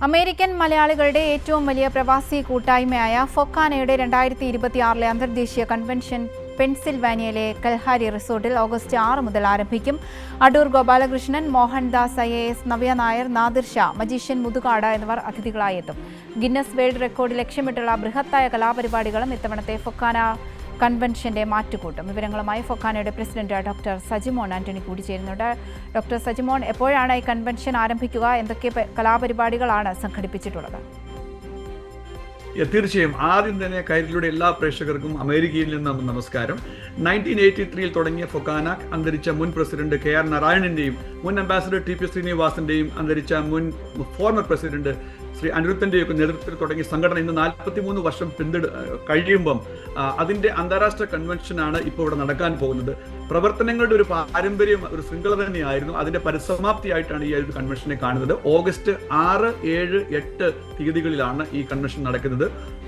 American മലയാളികളുടെ ഏറ്റവും വലിയ പ്രവാസി കൂട്ടായ്മയായ ഫൊക്കാനയുടെ 2026 അന്തർദേശീയ കൺവെൻഷൻ പെൻസിൽവാനിയയിലെ കൽഹാരി റിസോർട്ടിൽ ഓഗസ്റ്റ് 6 മുതൽ ആരംഭിക്കും. Adoor Gopalakrishnan, Mohandas IAS, Navya Nair, Nadir Shah, magician Muthukad എന്നിവർ അതിഥികളായി എത്തും. ഗിന്നസ് വേൾഡ് റെക്കോർഡ് ലക്ഷ്യമിട്ടുള്ള ബൃഹത്തായ കലാപരിപാടികളും ഇത്തവണത്തെ ഫൊക്കാന കൺവെൻഷന്റെ മാറ്റുകൂട്ടും. വിവരങ്ങളുമായി ഫൊക്കാനയുടെ പ്രസിഡന്റ് ഡോക്ടർ സജിമോൻ ആന്റണി കൂടി ചേരുന്നുണ്ട്. ഡോക്ടർ സജിമോൻ, എപ്പോഴാണ് ഈ കൺവെൻഷൻ ആരംഭിക്കുക? എന്തൊക്കെ കലാപരിപാടികളാണ് സംഘടിപ്പിച്ചിട്ടുള്ളത്? തീർച്ചയായും ആദ്യം തന്നെ കൈരളിയുടെ എല്ലാ പ്രേക്ഷകർക്കും അമേരിക്കയിൽ നിന്ന് നമസ്കാരം. 1983 തുടങ്ങിയ ഫൊക്കാന അന്തരിച്ച മുൻ പ്രസിഡന്റ് KR നാരായണന്റെയും മുൻ അംബാസിഡർ TP ശ്രീനിവാസന്റെയും അന്തരിച്ച മുൻ ഫോർമർ പ്രസിഡന്റ് ശ്രീ അനിരുദ്ധന്റെയും ഒക്കെ നേതൃത്വത്തിൽ തുടങ്ങിയ സംഘടന ഇന്ന് 43 വർഷം കഴിയുമ്പം അതിന്റെ അന്താരാഷ്ട്ര കൺവെൻഷനാണ് ഇപ്പോൾ ഇവിടെ നടക്കാൻ പോകുന്നത്. പ്രവർത്തനങ്ങളുടെ ഒരു പാരമ്പര്യം, ഒരു ശൃംഖല തന്നെയായിരുന്നു. അതിന്റെ പരിസമാപ്തിയായിട്ടാണ് ഈ ഒരു കൺവെൻഷനെ കാണുന്നത്. ഓഗസ്റ്റ് 6, 7, 8 തീയതികളിലാണ് ഈ കൺവെൻഷൻ നടക്കുന്നത്.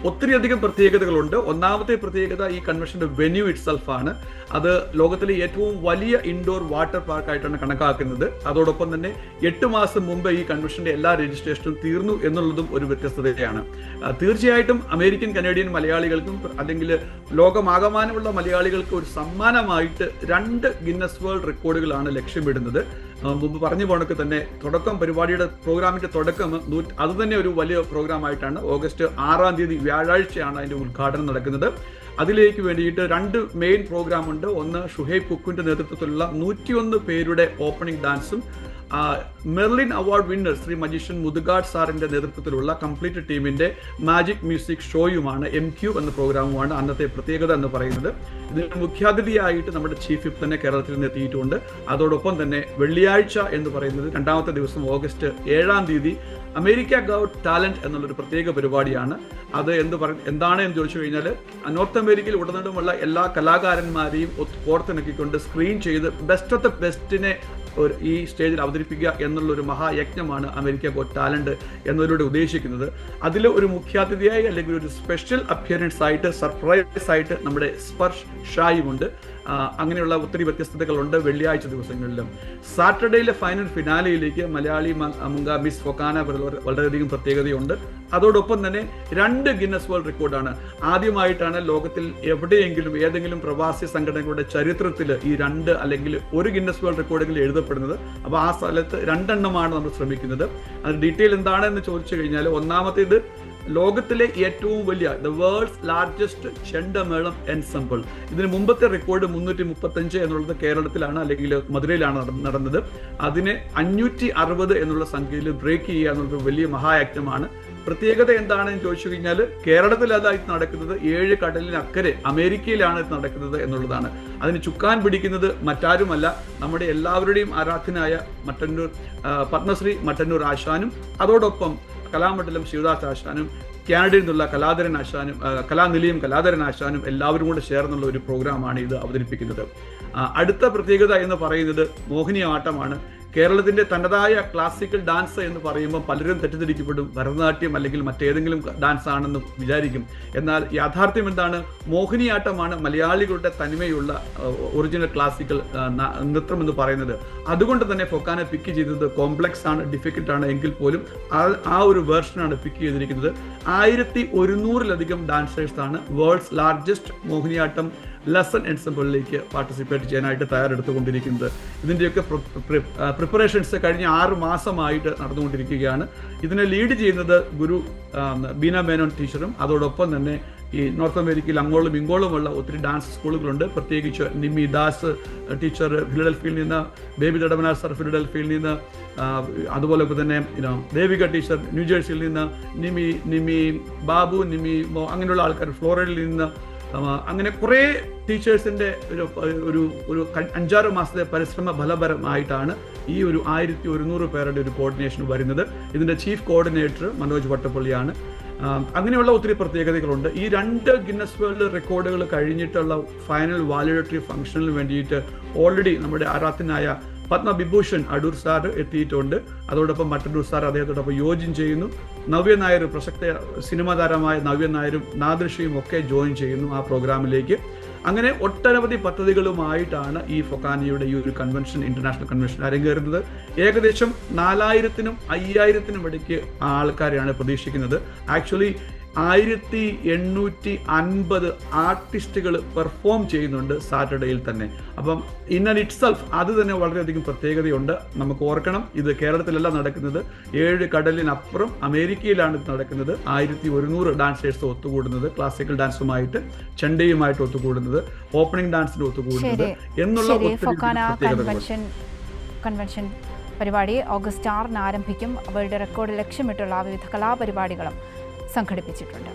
ഒത്തിരിയധികം പ്രത്യേകതകളുണ്ട്. ഒന്നാമത്തെ പ്രത്യേകത ഈ കൺവെൻഷന്റെ വെന്യൂ ഇറ്റ്സെൽഫ് ആണ്. അത് ലോകത്തിലെ ഏറ്റവും വലിയ ഇൻഡോർ വാട്ടർ പാർക്കായിട്ടാണ് കണക്കാക്കുന്നത്. അതോടൊപ്പം തന്നെ 8 മാസം മുമ്പ് ഈ കൺവെൻഷന്റെ എല്ലാ രജിസ്ട്രേഷനും തീർന്നു എന്നുള്ളതും ഒരു വ്യത്യസ്തതയാണ്. തീർച്ചയായിട്ടും അമേരിക്കൻ കനേഡിയൻ മലയാളികൾക്കും അല്ലെങ്കിൽ ലോകമാകമാനമുള്ള മലയാളികൾക്ക് ഒരു സമ്മാനമായിട്ട് 2 ഗിന്നസ് വേൾഡ് റെക്കോർഡുകളാണ് ലക്ഷ്യമിടുന്നത്. മുമ്പ് പറഞ്ഞു പോണക്ക് തന്നെ പരിപാടിയുടെ പ്രോഗ്രാമിന്റെ തുടക്കം അത് തന്നെ ഒരു വലിയ പ്രോഗ്രാം ആയിട്ടാണ്. ഓഗസ്റ്റ് 6 തീയതി വ്യാഴാഴ്ചയാണ് അതിന്റെ ഉദ്ഘാടനം നടക്കുന്നത്. അതിലേക്ക് വേണ്ടിയിട്ട് 2 മെയിൻ പ്രോഗ്രാം ഉണ്ട്. ഒന്ന് ഷുഹൈബ് കുക്കിന്റെ നേതൃത്വത്തിലുള്ള 101 പേരുടെ ഓപ്പണിംഗ് ഡാൻസും Merlin award winner Shri magician Muthukad സാറിന്റെ നേതൃത്വത്തിലുള്ള കംപ്ലീറ്റ് ടീമിന്റെ മാജിക് മ്യൂസിക് ഷോയുമാണ് MQ എന്ന പ്രോഗ്രാമുമാണ് അന്നത്തെ പ്രത്യേകത എന്ന് പറയുന്നത്. ഇതിന് മുഖ്യാതിഥിയായിട്ട് നമ്മുടെ ചീഫ് വിപ്പ് തന്നെ കേരളത്തിൽ നിന്ന് എത്തിയിട്ടുണ്ട്. അതോടൊപ്പം തന്നെ വെള്ളിയാഴ്ച എന്ന് പറയുന്നത് 2ാമത്തെ ദിവസം ഓഗസ്റ്റ് 7 തീയതി അമേരിക്ക ഗോട്ട് ടാലന്റ് എന്നുള്ളൊരു പ്രത്യേക പരിപാടിയാണ്. അത് എന്താണ് എന്ന് ചോദിച്ചു കഴിഞ്ഞാൽ നോർത്ത് അമേരിക്കയിൽ ഉടനീളമുള്ള എല്ലാ കലാകാരന്മാരെയും കോർത്തിണക്കിക്കൊണ്ട് സ്ക്രീൻ ചെയ്ത് ബെസ്റ്റ് ഓഫ് ദ ബെസ്റ്റിനെ ഈ സ്റ്റേജിൽ അവതരിപ്പിക്കുക എന്നുള്ളൊരു മഹായജ്ഞമാണ് അമേരിക്ക ഗോട്ട് ടാലന്റ് എന്നതിലൂടെ ഉദ്ദേശിക്കുന്നത്. അതിൽ ഒരു മുഖ്യാതിഥിയായി അല്ലെങ്കിൽ ഒരു സ്പെഷ്യൽ അപ്പിയറൻസ് ആയിട്ട്, സർപ്രൈസ് ആയിട്ട് നമ്മുടെ സ്പർശ് ഷായുമുണ്ട്. അങ്ങനെയുള്ള ഒത്തിരി വ്യത്യസ്തതകളുണ്ട് വെള്ളിയാഴ്ച ദിവസങ്ങളിലും. സാറ്റർഡേയിലെ ഫൈനൽ ഫിനാലയിലേക്ക് മലയാളി മിസ് ഫൊക്കാന വളരെയധികം പ്രത്യേകതയുണ്ട്. അതോടൊപ്പം തന്നെ 2 ഗിന്നസ് വേൾഡ് റെക്കോർഡാണ്. ആദ്യമായിട്ടാണ് ലോകത്തിൽ എവിടെയെങ്കിലും ഏതെങ്കിലും പ്രവാസി സംഘടനകളുടെ ചരിത്രത്തിൽ ഈ 2 അല്ലെങ്കിൽ 1 ഗിന്നസ് വേൾഡ് റെക്കോർഡുകൾ എഴുതപ്പെടുന്നത്. അപ്പോൾ ആ സ്ഥലത്ത് 2 എണ്ണമാണ് നമ്മൾ ശ്രമിക്കുന്നത്. അത് ഡീറ്റെയിൽ എന്താണെന്ന് ചോദിച്ചു കഴിഞ്ഞാൽ, ഒന്നാമത്തേത് ലോകത്തിലെ ഏറ്റവും വലിയ ദ വേൾഡ്സ് ലാർജസ്റ്റ് ചെണ്ടമേളം എൻസംബിൾ. ഇതിന് മുമ്പത്തെ റെക്കോർഡ് 335 എന്നുള്ളത് കേരളത്തിലാണ് അല്ലെങ്കിൽ മധുരയിലാണ് നടന്നത്. അതിനെ 560 എന്നുള്ള സംഖ്യയിൽ ബ്രേക്ക് ചെയ്യുക എന്നുള്ളത് വലിയ മഹായജ്ഞമാണ്. പ്രത്യേകത എന്താണെന്ന് ചോദിച്ചു കഴിഞ്ഞാൽ, കേരളത്തിൽ അതായിട്ട് നടക്കുന്നത് 7 കടലിനക്കരെ അമേരിക്കയിലാണ് ഇത് നടക്കുന്നത് എന്നുള്ളതാണ്. അതിന് ചുക്കാൻ പിടിക്കുന്നത് മറ്റാരുമല്ല, നമ്മുടെ എല്ലാവരുടെയും ആരാധ്യനായ പത്മശ്രീ മട്ടന്നൂർ ആശാനും അതോടൊപ്പം കലാമണ്ഡലം ശിവദാസ് ആശാനും കാനഡയിൽ നിന്നുള്ള കലാനിലയം കലാധരൻ ആശാനും എല്ലാവരും കൂടെ ചേർന്നുള്ള ഒരു പ്രോഗ്രാമാണ് ഇത് അവതരിപ്പിക്കുന്നത്. അടുത്ത പ്രത്യേകത എന്ന് പറയുന്നത് മോഹിനിയാട്ടമാണ്. കേരളത്തിന്റെ തനതായ ക്ലാസിക്കൽ ഡാൻസ് എന്ന് പറയുമ്പോൾ പലരും തെറ്റിദ്ധരിക്കപ്പെടും, ഭരതനാട്യം അല്ലെങ്കിൽ മറ്റേതെങ്കിലും ഡാൻസ് ആണെന്ന് വിചാരിക്കും. എന്നാൽ യാഥാർത്ഥ്യം എന്താണ്? മോഹിനിയാട്ടമാണ് മലയാളികളുടെ തനിമയുള്ള ഒറിജിനൽ ക്ലാസിക്കൽ നൃത്തം എന്ന് പറയുന്നത്. അതുകൊണ്ട് തന്നെ ഫൊക്കാന പിക്ക് ചെയ്തത് കോംപ്ലക്സ് ആണ്, ഡിഫിക്കൽട്ട് ആണ് എങ്കിൽ പോലും ആ ഒരു വേർഷനാണ് പിക്ക് ചെയ്തിരിക്കുന്നത്. 1100-ലധികം ഡാൻസേഴ്സാണ് വേൾഡ്സ് ലാർജസ്റ്റ് മോഹിനിയാട്ടം ലെസൺ എൻസംബിളിലേക്ക് പാർട്ടിസിപ്പേറ്റ് ചെയ്യാനായിട്ട് തയ്യാറെടുത്തുകൊണ്ടിരിക്കുന്നത്. ഇതിൻ്റെയൊക്കെ പ്രിപ്പറേഷൻസ് കഴിഞ്ഞ 6 മാസമായിട്ട് നടന്നുകൊണ്ടിരിക്കുകയാണ്. ഇതിനെ ലീഡ് ചെയ്യുന്നത് ഗുരു ബീന മേനോൻ ടീച്ചറും അതോടൊപ്പം തന്നെ ഈ നോർത്ത് അമേരിക്കയിൽ അങ്ങോളം ഇങ്ങോളമുള്ള ഒത്തിരി ഡാൻസ് സ്കൂളുകളുണ്ട്. പ്രത്യേകിച്ച് നിമി ദാസ് ടീച്ചർ ഫിലഡൽഫിയയിൽ നിന്ന്, ബേബി ദടമനാർ സർ ഫിലഡൽഫിയയിൽ നിന്ന്, അതുപോലെ തന്നെ ദേവിക ടീച്ചർ ന്യൂജേഴ്സിയിൽ നിന്ന്, നിമി ബാബു, അങ്ങനെയുള്ള ആൾക്കാർ ഫ്ലോറിഡയിൽ നിന്ന്, അങ്ങനെ കുറേ ടീച്ചേഴ്സിൻ്റെ ഒരു 5-6 മാസത്തെ പരിശ്രമ ഫലപരമായിട്ടാണ് ഈ ഒരു 1100 പേരുടെ ഒരു കോർഡിനേഷൻ വരുന്നത്. ഇതിൻ്റെ ചീഫ് കോർഡിനേറ്റർ മനോജ് വട്ടപ്പള്ളിയാണ്. അങ്ങനെയുള്ള ഒത്തിരി പ്രത്യേകതകളുണ്ട്. ഈ 2 ഗിന്നസ് വേൾഡ് റെക്കോർഡുകൾ കഴിഞ്ഞിട്ടുള്ള ഫൈനൽ വാലിഡേറ്ററി ഫംഗ്ഷനിൽ വേണ്ടിയിട്ട് ഓൾറെഡി നമ്മുടെ ആരാധനായ പത്മവിഭൂഷൺ അടൂർ സാർ എത്തിയിട്ടുണ്ട്. അതോടൊപ്പം മട്ടന്നൂർ സാർ അദ്ദേഹത്തോടൊപ്പം യോജിൻ ചെയ്യുന്നു. നവ്യ നായർ, പ്രസക്ത സിനിമാ താരമായ നവ്യ നായരും നാദിർ ഷയും ഒക്കെ ജോയിൻ ചെയ്യുന്നു ആ പ്രോഗ്രാമിലേക്ക്. അങ്ങനെ ഒട്ടനവധി പദ്ധതികളുമായിട്ടാണ് ഈ ഫൊക്കാനയുടെ ഈ ഒരു കൺവെൻഷൻ, ഇന്റർനാഷണൽ കൺവെൻഷൻ അരങ്ങേറുന്നത്. ഏകദേശം 4000-നും 5000-നും ഇടയ്ക്ക് ആൾക്കാരെയാണ് പ്രതീക്ഷിക്കുന്നത്. ആക്ച്വലി 1850 ആർട്ടിസ്റ്റുകൾ പെർഫോം ചെയ്യുന്നുണ്ട് സാറ്റർഡേയിൽ തന്നെ. അപ്പം ഇൻ ആൻഡ് ഇറ്റ് സെൽഫ് അത് തന്നെ വളരെയധികം പ്രത്യേകതയുണ്ട്. നമുക്ക് ഓർക്കണം, ഇത് കേരളത്തിലല്ല നടക്കുന്നത്, 7 കടലിനപ്പുറം അമേരിക്കയിലാണ് ഇത് നടക്കുന്നത്. 1100 ഡാൻസേഴ്സ് ഒത്തുകൂടുന്നത്, ക്ലാസിക്കൽ ഡാൻസുമായിട്ട് ചെണ്ടയുമായിട്ട് ഒത്തുകൂടുന്നത്, ഓപ്പണിംഗ് ഡാൻസിന് ഒത്തുകൂടുന്നത് എന്നുള്ള കൺവെൻഷൻ പരിപാടി ഓഗസ്റ്റ് 6 ആരംഭിക്കും. അവരുടെ റെക്കോർഡ് ലക്ഷ്യമിട്ടുള്ള വിവിധ കലാപരിപാടികളും സംഘടിപ്പിച്ചിട്ടുണ്ട്.